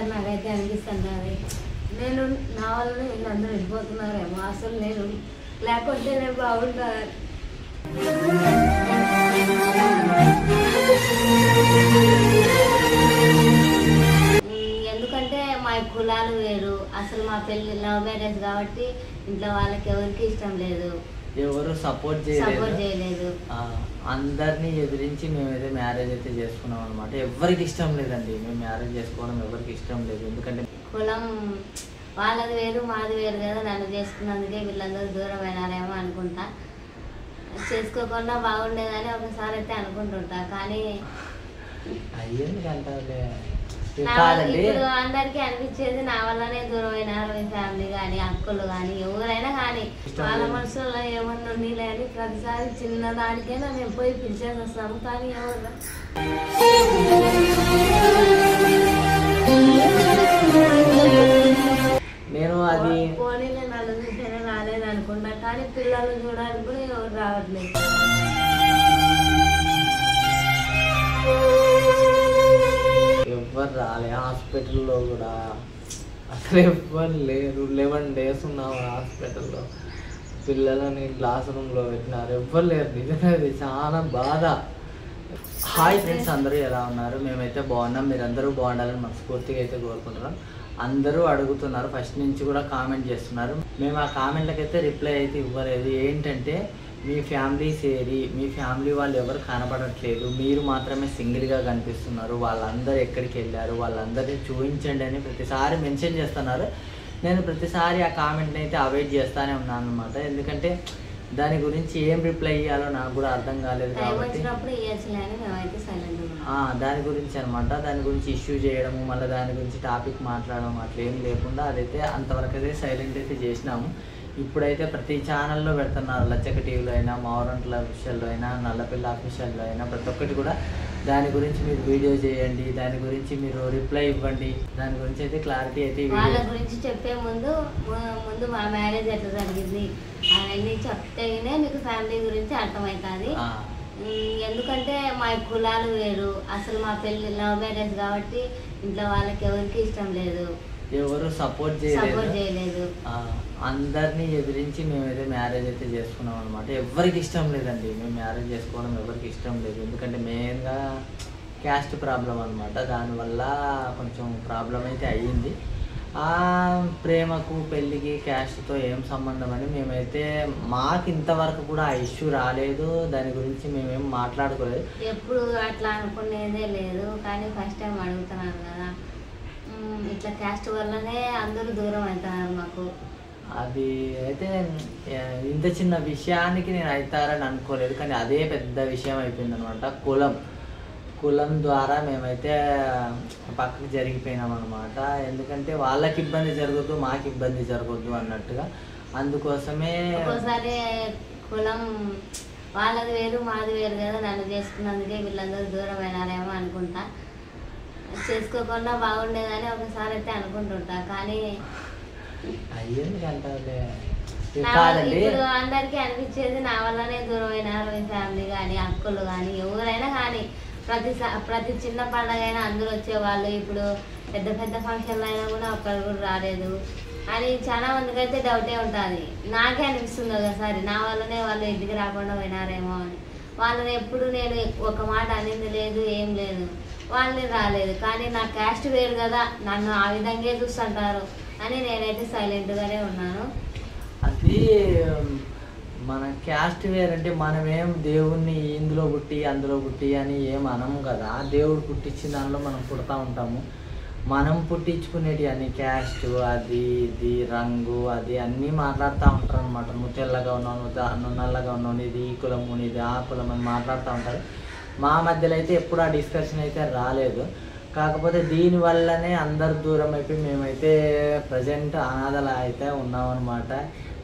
ఒక్కొక్కసారి నాకైతే అనిపిస్తుంది అది నేను నా వల్లనే వీళ్ళందరూ వెళ్ళిపోతున్నారేమో, అసలు నేను లేకుంటే నేను బాగుంటాను. ఎందుకంటే మా కులాలు వేరు, అసలు మా పెళ్లి లవ్ మ్యారేజ్ కాబట్టి ఇంట్లో వాళ్ళకి ఎవరికి ఇష్టం లేదు, ఎవరు సపోర్ట్ చేయలేదు. అందరినీ ఎదిరించి మేమైతే మ్యారేజ్ అయితే చేసుకున్నాం అనమాట. ఎవరికి ఇష్టం లేదండి, మేము మ్యారేజ్ చేసుకోవడం ఎవరికి ఇష్టం లేదు. ఎందుకంటే కులం వాళ్ళది వేరు మాది వేరు కదా, నన్ను చేసుకున్నందుకే వీళ్ళందరూ దూరం అయినారేమో అనుకుంటా. చేసుకోకుండా బాగుండేదని ఒకసారి అయితే అనుకుంటుంటా, కానీ ఇప్పుడు అందరికీ అనిపించేది నా వల్లనే దూరం అయినారు మీ ఫ్యామిలీ కానీ అక్కలు కానీ ఎవరైనా కానీ వాళ్ళ మనసులో ఏమన్నా ఉండలే అని ప్రతిసారి చిన్నదానికైనా మేము పోయి పిలిచేసి వస్తాము. కానీ ఎవరు నేను అది పోనీలే నన్ను చూసేనే రాలేదు అనుకున్నా, కానీ పిల్లలు చూడడానికి కూడా ఎవరు రావట్లేదు. ఎవ్వరు రాలే, హాస్పిటల్లో కూడా అసలు ఎవ్వరు లేరు. 11 days ఉన్నాము హాస్పిటల్లో. పిల్లలని క్లాస్ రూమ్లో పెట్టినారు, ఎవ్వరు లేరు. నిజంగా అది చాలా బాధ. హాయ్ ఫ్రెండ్స్, అందరూ ఎలా ఉన్నారు? మేమైతే బాగున్నాం, మీరందరూ బాగుండాలని మనస్ఫూర్తిగా అయితే కోరుకుంటున్నాం. అందరూ అడుగుతున్నారు, ఫస్ట్ నుంచి కూడా కామెంట్ చేస్తున్నారు. మేము ఆ కామెంట్లకైతే రిప్లై అయితే ఇవ్వలేదు. ఏంటంటే మీ ఫ్యామిలీస్ ఏరి, మీ ఫ్యామిలీ వాళ్ళు ఎవరు కనపడట్లేదు, మీరు మాత్రమే సింగిల్గా కనిపిస్తున్నారు, వాళ్ళందరూ ఎక్కడికి వెళ్ళారు, వాళ్ళందరినీ చూపించండి అని ప్రతిసారి మెన్షన్ చేస్తున్నారు. నేను ప్రతిసారి ఆ కామెంట్ని అయితే అవాయిడ్ చేస్తూనే ఉన్నాను అనమాట. ఎందుకంటే దాని గురించి ఏం రిప్లై ఇవ్వాలో నాకు కూడా అర్థం కాలేదు కాబట్టి దాని గురించి అనమాట. దాని గురించి ఇష్యూ చేయడము, మళ్ళీ దాని గురించి టాపిక్ మాట్లాడడం అట్లా ఏం లేకుండా అదైతే అంతవరకు అయితే సైలెంట్ అయితే చేసినాము. ఇప్పుడైతే ప్రతి ఛానల్లో పెడుతున్నారు, లచ్చక టీవీలో అయినా, మావరంట్ల అఫీషియల్లో అయినా, నల్లపిల్ల అఫీషియల్లో అయినా, ప్రతి ఒక్కటి కూడా దాని గురించి మీరు వీడియో చేయండి, దాని గురించి మీరు రిప్లై ఇవ్వండి, దాని గురించి అయితే క్లారిటీ అయితే వాళ్ళ గురించి చెప్పే ముందు మా మ్యారేజ్ ఎట్లా జరిగింది అవన్నీ చెప్తేనే మీకు ఫ్యామిలీ గురించి అర్థమవుతుంది. ఎందుకంటే మా కులాలు వేరు, అసలు మా పెళ్లి లవ్ మ్యారేజ్ కాబట్టి ఇంట్లో వాళ్ళకి ఎవరికి ఇష్టం లేదు, ఎవరు సపోర్ట్ చేయలేదు. అందరినీ ఎదిరించి మేమైతే మ్యారేజ్ అయితే చేసుకున్నాం అనమాట. ఎవరికి ఇష్టం లేదండి, మేము మ్యారేజ్ చేసుకోవడం ఎవరికి ఇష్టం లేదు. ఎందుకంటే మెయిన్గా క్యాస్ట్ ప్రాబ్లం అనమాట. దానివల్ల కొంచెం ప్రాబ్లం అయితే అయ్యింది. ఆ ప్రేమకు పెళ్ళికి క్యాస్ట్తో ఏం సంబంధం అని మేమైతే మాకు ఇంతవరకు కూడా ఆ ఇష్యూ రాలేదు. దాని గురించి మేమేం మాట్లాడుకోలేదు, ఎప్పుడు అట్లా అనుకునేదే లేదు. కానీ ఫస్ట్ టైం అడుగుతున్నారు కదా, ఇట్లా క్యాస్ట్ వల్లనే అందరూ దూరం అవుతున్నారు మాకు. అది అయితే ఇంత చిన్న విషయానికి నేను అవుతారని అనుకోలేదు, కానీ అదే పెద్ద విషయం అయిపోయింది అనమాట. కులం ద్వారా మేమైతే పక్కకు జరిగిపోయినాం అనమాట. ఎందుకంటే వాళ్ళకి ఇబ్బంది జరగద్దు, మాకు ఇబ్బంది జరగద్దు అన్నట్టుగా. అందుకోసమే ఒకసారి కులం వాళ్ళది వేరు మాది వేరు కదా, నన్ను చేసుకున్నందుకే వీళ్ళందరూ దూరం అయినారేమో అనుకుంటా. చేసుకోకుండా బాగుండేదని ఒకసారి అయితే అనుకుంటుంటా, కానీ ఇప్పుడు అందరికీ అనిపించేది నా వల్లనే దూరం అయినారు మీ ఫ్యామిలీ కానీ అక్కలు కానీ ఎవరైనా కానీ. ప్రతి చిన్న పండుగ అయినా అందరూ వచ్చేవాళ్ళు, ఇప్పుడు పెద్ద పెద్ద ఫంక్షన్లు అయినా కూడా ఒక్కరు కూడా రాలేదు అని చాలా మందికి అయితే డౌటే ఉంటుంది. నాకే అనిపిస్తుంది ఒకసారి నా వల్లనే వాళ్ళు ఇంటికి రాకుండా పోయినారేమో అని. వాళ్ళని ఎప్పుడు నేను ఒక మాట అనేది లేదు, ఏం లేదు, వాళ్ళని రాలేదు. కానీ నా క్యాస్ట్ వేరు కదా, నన్ను ఆ విధంగా చూస్తుంటారు అని నేనైతే సైలెంట్గానే ఉన్నాను. అది మన క్యాస్ట్ వేరంటే మనమేం దేవుణ్ణి ఇందులో పుట్టి అందులో పుట్టి అని ఏం అనము కదా. దేవుడు పుట్టించిన దానిలో మనం పుడతా ఉంటాము. మనం పుట్టించుకునేటి అన్ని క్యాస్ట్ అది ఇది రంగు అది అన్నీ మాట్లాడుతూ ఉంటారు అనమాట. నువ్వు తెల్లగా ఉన్నావు, నువ్వు నల్లగా ఉన్నావు, ఇది ఈ కులము ఇది ఆ కులం అని మాట్లాడుతూ ఉంటారు. మా మధ్యలో అయితే ఎప్పుడు ఆ డిస్కషన్ అయితే రాలేదు. కాకపోతే దీనివల్లనే అందరు దూరం అయిపోయి మేమైతే ప్రజెంట్ అనాథలా అయితే ఉన్నామన్నమాట.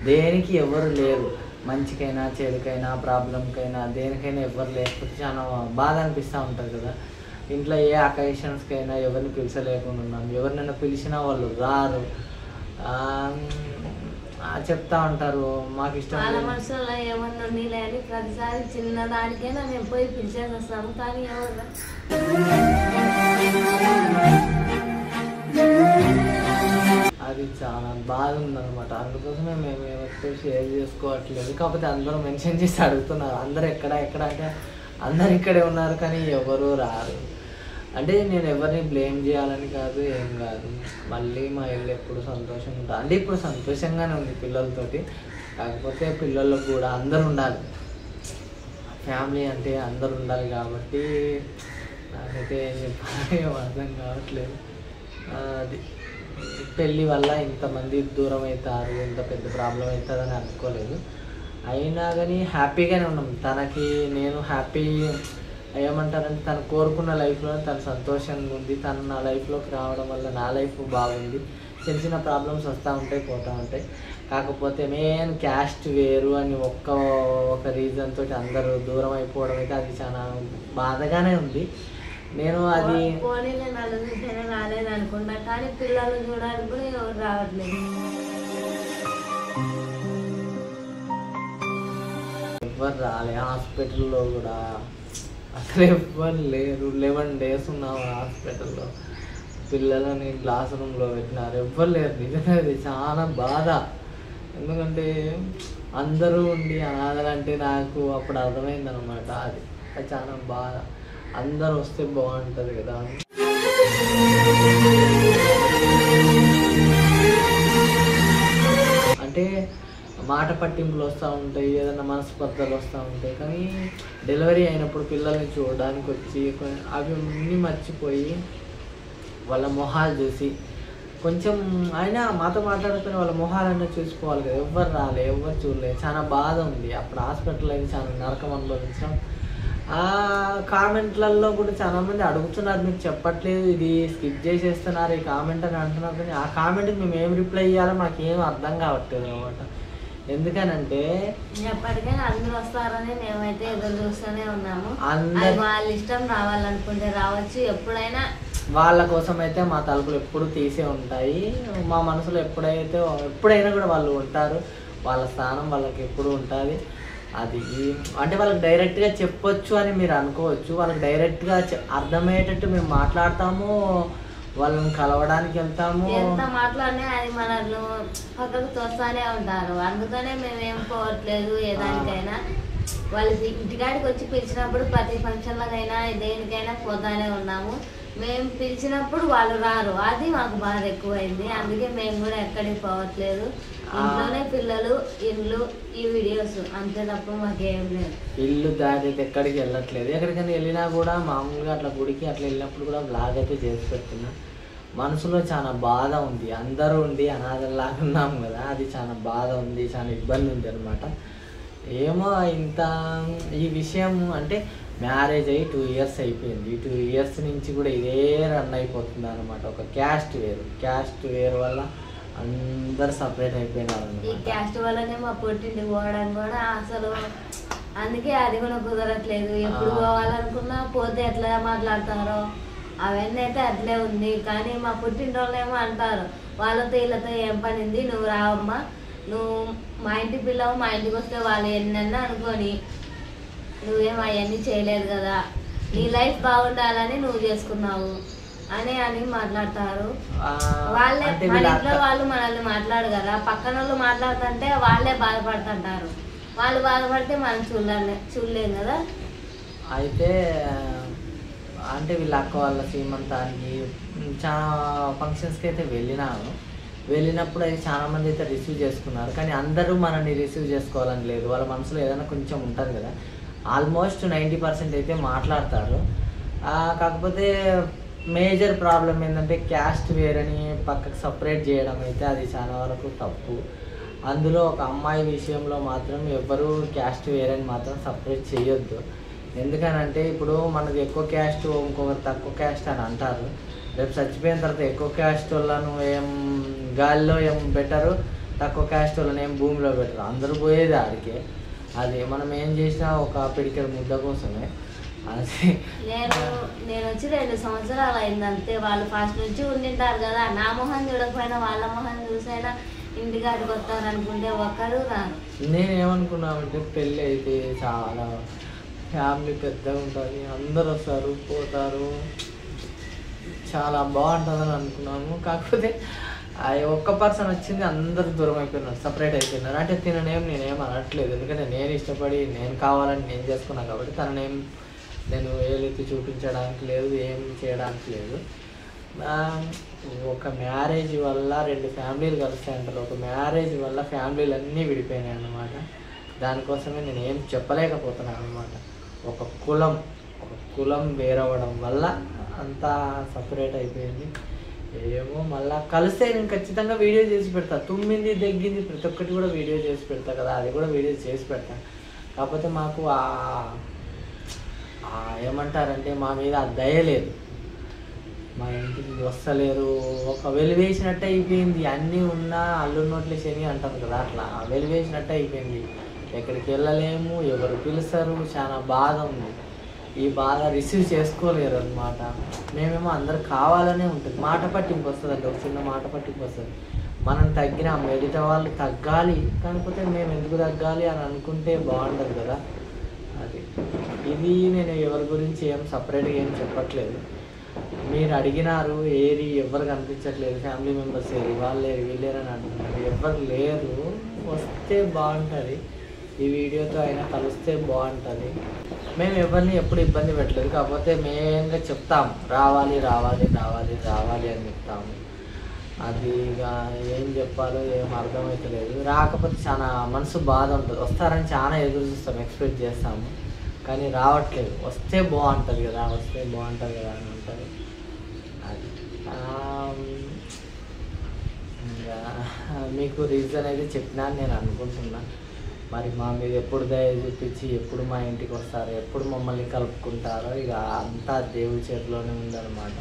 దేనికి ఎవరు లేరు, మంచికైనా చెడుకైనా ప్రాబ్లంకైనా దేనికైనా ఎవరు లేకపోతే చాలా బాధ అనిపిస్తూ ఉంటుంది కదా. ఇంట్లో ఏ అకేషన్స్కైనా ఎవరిని పిలిచలేకుండా ఉన్నాం, ఎవరినైనా పిలిచినా వాళ్ళు రారు, చెప్తా ఉంటారు మాకు ఇష్టం. వాళ్ళ మనసులో ఏమన్నా ఉండలే అని ప్రతిసారి చిన్నదానికైనా మేము పోయి పిలిచేసి వస్తాము. కానీ ఎవరు బాధ ఉందన్నమాట. అందుకోసమే మేము ఎవరితో షేర్ చేసుకోవట్లేదు. కాకపోతే అందరూ మెన్షన్ చేసి అడుగుతున్నారు, అందరు ఎక్కడ అంటే అందరు ఇక్కడే ఉన్నారు కానీ ఎవరు రారు. అంటే నేను ఎవరిని బ్లేమ్ చేయాలని కాదు, ఏం కాదు. మళ్ళీ మా ఇల్లు ఎప్పుడు సంతోషంగా ఉంటుంది. అంటే ఇప్పుడు సంతోషంగానే ఉంది పిల్లలతోటి. కాకపోతే పిల్లలకు కూడా అందరు ఉండాలి, ఫ్యామిలీ అంటే అందరు ఉండాలి. కాబట్టి నాకైతే ఏం చెప్పాలి అర్థం కావట్లేదు. అది పెళ్ళి వల్ల ఇంతమంది దూరం అవుతారు, ఇంత పెద్ద ప్రాబ్లం అవుతుందని అనుకోలేదు. అయినా కానీ హ్యాపీగానే ఉన్నాం. తనకి నేను హ్యాపీ ఏమంటారంటే తను కోరుకున్న లైఫ్లో తను సంతోషంగా ఉంది. తను నా లైఫ్లోకి రావడం వల్ల నా లైఫ్ బాగుంది. చిన్న చిన్న ప్రాబ్లమ్స్ వస్తూ ఉంటాయి, పోతూ ఉంటాయి. కాకపోతే మెయిన్ క్యాస్ట్ వేరు అని ఒక రీజన్ తోటి అందరూ దూరం అయిపోవడం అయితే అది చాలా బాధగానే ఉంది. నేను అది రాలేదు అనుకుంటా, కానీ పిల్లలు చూడడానికి కూడా ఎవరు రావట్లేదు. ఎవ్వరు రాలే. హాస్పిటల్లో కూడా అసలు ఎవ్వరు లేరు. 11 days ఉన్నాము హాస్పిటల్లో. పిల్లలని క్లాస్ రూమ్లో పెట్టినారు, ఎవ్వరు లేరు. నిజంగా అది చాలా బాధ. ఎందుకంటే అందరూ ఉండి అనాథలంటే నాకు అప్పుడు అర్థమైంది అనమాట. అది చాలా బాధ. అందరూ వస్తే బాగుంటుంది కదా. అంటే మాట పట్టింపులు వస్తూ ఉంటాయి, ఏదైనా మనస్పర్ధలు వస్తూ ఉంటాయి. కానీ డెలివరీ అయినప్పుడు పిల్లల్ని చూడడానికి వచ్చి అవి అన్నీ మర్చిపోయి వాళ్ళ మొహాలు చూసి కొంచెం అయినా మాతో మాట్లాడుకుని వాళ్ళ మొహాలన్నీ చూసుకోవాలి కదా. ఎవ్వరు రాలే, ఎవ్వరు చూడలేదు. చాలా బాధ ఉంది. అప్పుడు హాస్పిటల్ అయితే చాలా నరకం అనుభవించడం. ఆ కామెంట్లలో కూడా చాలామంది అడుగుతున్నారు, మీకు చెప్పట్లేదు, ఇది స్కిప్ చేసేస్తున్నారు ఈ కామెంట్ అని అంటున్నారు. కానీ ఆ కామెంట్కి మేము ఏం రిప్లై ఇవ్వాలో మాకు ఏం అర్థం కావట్లేదు అనమాట. ఎందుకనంటే ఎప్పటికైనా అందరూ వస్తారని మేమైతే ఎదురు చూస్తూనే ఉన్నాము. వాళ్ళ ఇష్టం, రావాలనుకుంటే రావచ్చు. ఎప్పుడైనా వాళ్ళ కోసం అయితే మా తలుపులు ఎప్పుడు తీసే ఉంటాయి. మా మనసులో ఎప్పుడైనా కూడా వాళ్ళు ఉంటారు. వాళ్ళ స్థానం వాళ్ళకి ఎప్పుడు ఉంటుంది. అది అంటే వాళ్ళకి డైరెక్ట్గా చెప్పొచ్చు అని మీరు అనుకోవచ్చు. వాళ్ళకి డైరెక్ట్గా అర్థమయ్యేటట్టు మేము మాట్లాడతాము, వాళ్ళని కలవడానికి వెళ్తాము. ఎంత మాట్లాడినా అది మనల్ని పక్కకు తోస్తానే ఉంటారు. అందుకనే మేమేం పోవట్లేదు. ఏదానికైనా వాళ్ళకి ఇంటికాడికి వచ్చి పిలిచినప్పుడు ప్రతి ఫంక్షన్లకైనా దేనికైనా పోతానే ఉన్నాము. మేము పిలిచినప్పుడు వాళ్ళు రారు, అది మాకు బాధ ఎక్కువైంది. అందుకే మేము కూడా ఎక్కడికి పోవట్లేదు. ఇంట్లోనే పిల్లలు, ఇల్లు, ఈ వీడియోస్ అంతే తప్ప మాకేం లేదు. ఇల్లు దాటి ఎక్కడికి వెళ్ళట్లేదు. ఎక్కడికైనా వెళ్ళినా కూడా మామూలుగా అట్లా గుడికి అట్లా వెళ్ళినప్పుడు కూడా బ్లాగ్ అయితే చేసి పెడుతున్నా. మనసులో చాలా బాధ ఉంది. అందరూ ఉండి అనాథల్లాగా ఉన్నాము కదా, అది చాలా బాధ ఉంది, చాలా ఇబ్బంది ఉంది అనమాట. ఏమో ఇంత ఈ విషయం అంటే మ్యారేజ్ అయ్యి 2 years అయిపోయింది. 2 years నుంచి కూడా ఇదే రన్ అయిపోతుంది అనమాట. ఒక క్యాస్ట్ వేరు వల్ల అందరు సపరేట్ అయిపోయినారు. ఈ క్యాస్ట్ వల్లనే మా పుట్టింటికి పోవడానికి కూడా అసలు అందుకే అది కూడా కుదరట్లేదు. ఎప్పుడు పోవాలనుకున్నా పోతే ఎట్లా మాట్లాడతారో అవన్నీ అయితే అట్లే ఉంది. కానీ మా పుట్టింటి వాళ్ళు ఏమో అంటారు, వాళ్ళతో వీళ్ళతో ఏం పనింది, నువ్వు రావమ్మా, నువ్వు మా ఇంటి పిల్లవు, మా ఇంటికి వస్తే వాళ్ళు ఎన్నన్నా అనుకొని నువ్వేం అవన్నీ చేయలేదు కదా, నీ లైఫ్ బాగుండాలని నువ్వు చేసుకున్నావు అని మాట్లాడతారు. వాళ్ళే మన ఇంట్లో వాళ్ళు మనల్ని మాట్లాడు కదా, పక్కన వాళ్ళు మాట్లాడుతుంటే వాళ్ళే బాధపడుతుంటారు. వాళ్ళు బాధపడితే మనం చూడలేం కదా. అయితే అంటే వీళ్ళ అక్క వాళ్ళ సీమంతానికి చాలా ఫంక్షన్స్కి అయితే వెళ్ళినప్పుడు అయితే చాలామంది అయితే రిసీవ్ చేసుకున్నారు. కానీ అందరూ మనల్ని రిసీవ్ చేసుకోవాలని లేదు. వాళ్ళ మనసులో ఏదైనా కొంచెం ఉంటుంది కదా. ఆల్మోస్ట్ 90% అయితే మాట్లాడతారు. కాకపోతే మేజర్ ప్రాబ్లం ఏంటంటే క్యాస్ట్ వేరని పక్కకు సపరేట్ చేయడం అయితే అది చాలా వరకు తప్పు. అందులో ఒక అమ్మాయి విషయంలో మాత్రం ఎవరు క్యాస్ట్ వేరని మాత్రం సపరేట్ చేయొద్దు. ఎందుకనంటే ఇప్పుడు మనది ఎక్కువ క్యాస్ట్, ఇంకొకరు తక్కువ క్యాస్ట్ అని అంటారు. రేపు చచ్చిపోయిన తర్వాత ఎక్కువ క్యాస్ట్ వాళ్ళను ఏం గాలిలో ఏం బెటరు, తక్కువ క్యాస్ట్ వాళ్ళని ఏం భూమిలో బెటరు. అందరూ పోయేది ఆడికే. అది మనం ఏం చేసినా ఒక పిడికెడు ముద్ద కోసమే. అది నేను వచ్చి 2 సంవత్సరాలు అయింది అంతే. వాళ్ళు ఫస్ట్ నుంచి ఉండింటారు కదా, నా మొహం చూడకపోయినా వాళ్ళ మొహం చూసైనా ఇంటికాడికి వస్తారు అనుకుంటే ఒక్కరు రాను. నేనేమనుకున్నామంటే పెళ్ళి అయితే చాలా ఫ్యామిలీ పెద్దగా ఉంటుంది, అందరు వస్తారు పోతారు, చాలా బాగుంటుందని అనుకున్నాము. కాకపోతే ఒక్క పర్సన్ వచ్చింది అందరు దూరం అయిపోయినారు, సపరేట్ అయిపోయినారు. అంటే నేనేం అనట్లేదు, ఎందుకంటే నేను ఇష్టపడి నేను కావాలని నేను చేసుకున్నాను కాబట్టి తననేం నేను ఏలెత్తి చూపించడానికి లేదు, ఏం చేయడానికి లేదు. ఒక మ్యారేజ్ వల్ల 2 ఫ్యామిలీలు కలుస్తాయంటారు, ఒక మ్యారేజ్ వల్ల ఫ్యామిలీలు అన్నీ విడిపోయినాయి అన్నమాట. దానికోసమే నేను ఏం చెప్పలేకపోతున్నాను అనమాట. ఒక కులం వేరవడం వల్ల అంతా సపరేట్ అయిపోయింది. ఏమో మళ్ళీ కలిస్తే నేను ఖచ్చితంగా వీడియో చేసి పెడతా. తుమ్మింది దగ్గింది ప్రతి ఒక్కటి కూడా వీడియో చేసి పెడతా కదా, అది కూడా వీడియో చేసి పెడతా. కాకపోతే మాకు ఏమంటారంటే మా మీద ఆ దయ లేదు. మా ఇంటికి వస్తలేరు, ఒక వెలివేసినట్టు అయిపోయింది. అన్నీ ఉన్నా అల్లు నోట్లే శని అంటారు కదా, అట్లా వెలివేసినట్టు అయిపోయింది. ఎక్కడికి వెళ్ళలేము, ఎవరు పిలుస్తారు, చాలా బాధ ఉంది. ఈ బాధ రిసీవ్ చేసుకోలేరు అనమాట. మేమేమో అందరు కావాలనే ఉంటుంది, మాట పట్టింపు వస్తుంది అంటే ఒక చిన్న మాట పట్టింపు వస్తుంది. మనం తగ్గిన ఎదుట వాళ్ళు తగ్గాలి, కాకపోతే మేము ఎందుకు తగ్గాలి అని అనుకుంటే బాగుండదు కదా. అది ఇది నేను ఎవరి గురించి ఏం సపరేట్గా ఏం చెప్పట్లేదు. మీరు అడిగినారు ఏరి ఎవరు కనిపించట్లేదు, ఫ్యామిలీ మెంబర్స్ ఏరి, వాళ్ళు లేరు వీళ్ళేరు అని అంటున్నారు. ఎవరు లేరు, వస్తే బాగుంటుంది. ఈ వీడియోతో అయినా కలిస్తే బాగుంటుంది. మేము ఎవరిని ఎప్పుడు ఇబ్బంది పెట్టలేదు, కాకపోతే మెయిన్గా చెప్తాము రావాలి రావాలి రావాలి రావాలి అని చెప్తాము. అది ఇక ఏం చెప్పాలో ఏం అర్థమవుతలేదు. రాకపోతే చాలా మనసు బాధ ఉంటుంది. వస్తారని చాలా ఎదురు చూస్తాం, ఎక్స్పెక్ట్ చేస్తాము, కానీ రావట్లేదు. వస్తే బాగుంటుంది కదా, వస్తే బాగుంటుంది కదా అని ఉంటుంది. అది ఇంకా మీకు రీజన్ అయితే చెప్పినా నేను అనుకుంటున్నా. మరి మా మీద ఎప్పుడు దయ చూపించి ఎప్పుడు మా ఇంటికి వస్తారో, ఎప్పుడు మమ్మల్ని కలుపుకుంటారో ఇక అంతా దేవుడి చేతిలోనే ఉందన్నమాట.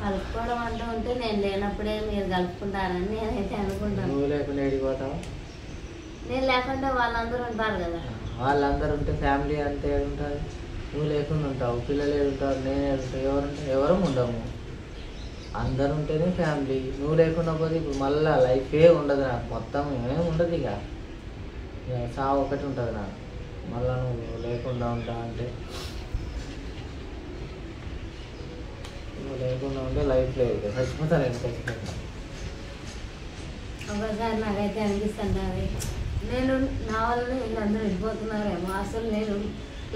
కలుపుకోవడం అంటూ ఉంటే నేను లేనప్పుడే మీరు కలుపుకుంటారని నేనైతే అనుకుంటాను. నువ్వు లేకుండా ఏడిపోతావు, నేను లేకుండా వాళ్ళందరూ ఉంటారు కదా. వాళ్ళందరూ ఉంటే ఫ్యామిలీ అంతా ఏడుంటుంది. నువ్వు లేకుండా ఉంటావు, పిల్లలు ఏడుంటారు, నేను ఏడుంటావు, ఎవరు ఉండము. అందరు ఉంటేనే ఫ్యామిలీ. నువ్వు లేకుండా పోతే ఇప్పుడు మళ్ళీ లైఫే ఉండదు నాకు, మొత్తం ఏమేమి ఉండదు. ఇక చావు ఒకటి ఉంటుంది నాకు. మళ్ళీ నువ్వు లేకుండా ఉంటావు అంటే, నువ్వు లేకుండా ఉంటే లైఫ్ లేదు, ఇక చచ్చిపోతా నేను ఖచ్చితంగా. ఒకసారి నాకైతే అనిపిస్తుంది నేను నా వల్ల వీళ్ళందరూ వెళ్ళిపోతున్నారేమో, అసలు నేను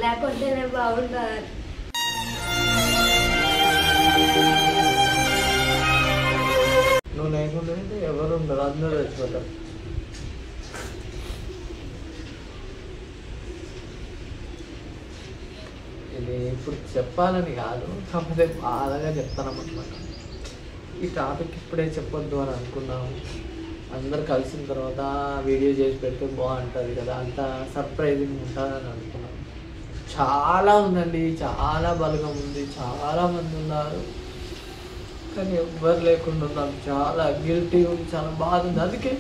లేకుంటే నేను బాగుంటాను. నువ్వు లేకుండా ఉంటే ఎవరు ఉండరు, అందరూ చచ్చిపోతారు. ఇది ఇప్పుడు చెప్పాలని కాదు, కాకపోతే బాధగా చెప్తానమాట. ఈ టాపిక్ ఇప్పుడే చెప్పొద్దు అని అనుకున్నాము. అందరు కలిసిన తర్వాత వీడియో చేసి పెడితే బాగుంటుంది కదా, అంత సర్ప్రైజింగ్ ఉంటుంది అని అనుకున్నాము. చాలా ఉందండి, చాలా బలగం ఉంది, చాలామంది ఉన్నారు, కానీ ఎవ్వరు లేకుండా ఉన్నాం. చాలా గిల్టీ ఉంది, చాలా బాధ ఉంది. అందుకే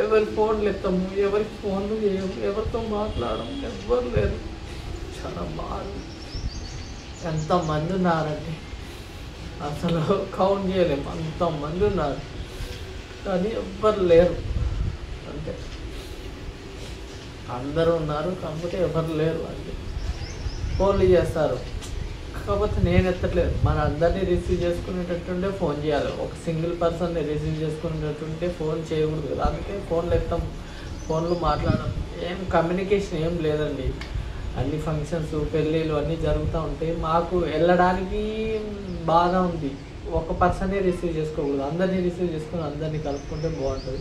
ఎవరి ఫోన్లు ఎత్తాము, ఎవరికి ఫోన్లు చేయము, ఎవరితో మాట్లాడము, ఎవ్వరు లేరు. చాలా బాధ. ఎంతమంది ఉన్నారంటే అసలు కౌంట్ చేయలేము, అంతమంది ఉన్నారు, కానీ ఎవ్వరు లేరు. అంతే, అందరూ ఉన్నారు కాకపోతే ఎవరు లేరు. అంటే ఫోన్లు చేస్తారు, కాకపోతే నేను ఎత్తట్లేదు. మన అందరినీ రిసీవ్ చేసుకునేటట్టుంటే ఫోన్ చేయాలి. ఒక సింగిల్ పర్సన్ని రిసీవ్ చేసుకునేటట్టుంటే ఫోన్ చేయకూడదు కదా. అందుకే ఫోన్లు ఎత్తాం, ఫోన్లు మాట్లాడడం, ఏం కమ్యూనికేషన్ ఏం లేదండి. అన్ని ఫంక్షన్స్ పెళ్ళిళ్ళు అన్నీ జరుగుతూ ఉంటాయి. మాకు వెళ్ళడానికి బాధ ఉంది. ఒక పర్సనే రిసీవ్ చేసుకోకూడదు, అందరినీ రిసీవ్ చేసుకుని అందరినీ కలుపుకుంటే బాగుంటుంది.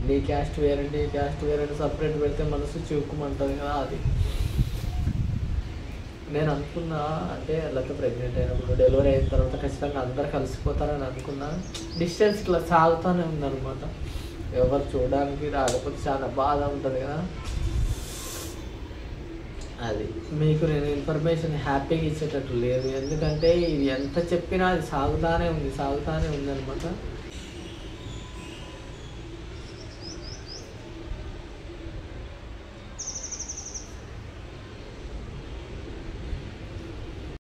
నీ క్యాస్ట్ వేరండి, ఈ క్యాస్ట్ వేరండి సపరేట్ పెడితే మనసు చిక్కుమంటుంది కదా. అది నేను అనుకున్నా, అంటే లేకపోతే ప్రెగ్నెంట్ అయినప్పుడు డెలివరీ అయిన తర్వాత ఖచ్చితంగా అందరు కలిసిపోతారని అనుకున్నా. డిస్టెన్స్ ఇట్లా సాగుతూనే ఉందన్నమాట. ఎవరు చూడడానికి రాకపోతే చాలా బాధ ఉంటుంది కదా. అది మీకు నేను ఇన్ఫర్మేషన్ హ్యాపీగా ఇచ్చేటట్టు లేదు, ఎందుకంటే ఇది ఎంత చెప్పినా అది సాగుతూనే ఉంది అనమాట.